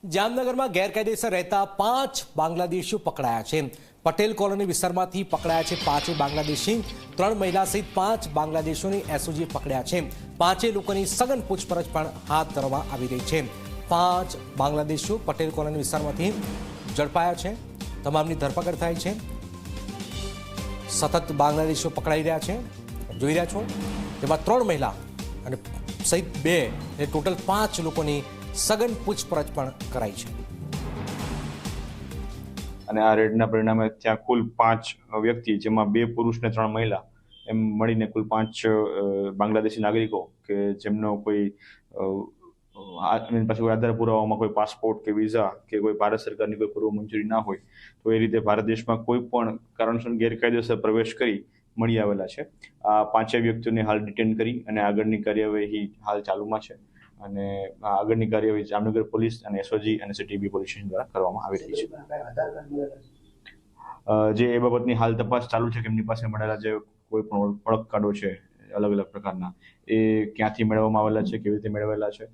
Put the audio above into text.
જામનગરમાં ગેરકાયદેસર રહેતા 5 બાંગ્લાદેશીઓ પકડાયા છે। પટેલ કોલોની વિસ્તારમાંથી પકડાયા છે 5 બાંગ્લાદેશી। 3 મહિલા સહિત 5 બાંગ્લાદેશીઓની એસઓજીએ પકડ્યા છે। 5 લોકોની સઘન પૂછપરછ પણ હાથ ધરવામાં આવી રહી છે। 5 બાંગ્લાદેશીઓ પટેલ કોલોની વિસ્તારમાંથી ઝડપાયા છે। તમામની ધરપકડ થાય છે। સતત બાંગ્લાદેશીઓ પકડાઈ રહ્યા છે, જોઈ રહ્યા છો। તેમાં 3 મહિલા અને સહિત 2 એટલે ટોટલ 5 લોકોની સઘન પૂછપરછ પણ કરાઈ છે। અને આ રેડના પરિણામે ત્યાં કુલ 5 વ્યક્તિ, જેમાં 2 પુરુષ ને 3 મહિલા, એમ મળીને કુલ 5 બાંગ્લાદેશી નાગરિકો કે જેમનો કોઈ પાસે કોઈ આધાર પુરાવામાં કોઈ પાસપોર્ટ કે વિઝા કે કોઈ ભારત સરકારની કોઈ પૂર્વ મંજૂરી ના હોય, તો એ રીતે ભારત દેશમાં કોઈ પણ કારણસર ગેરકાયદેસર પ્રવેશ કરી મળી આવેલા છે। આ 5 વ્યક્તિઓને હાલ ડિટેન કરી અને આગળની કાર્યવાહી હાલ ચાલુમાં છે। અને આગળની કાર્યવાહી જામનગર પોલીસ અને એસઓજી અને સીટીબી પોલીસ સ્ટેશન દ્વારા કરવામાં આવી રહી છે। જે એ બાબતની હાલ તપાસ ચાલુ છે કે એમની પાસે મળેલા જે કોઈ પણ ઓળખ કાર્ડો છે અલગ અલગ પ્રકારના, એ ક્યાંથી મેળવવામાં આવેલા છે, કેવી રીતે મેળવેલા છે,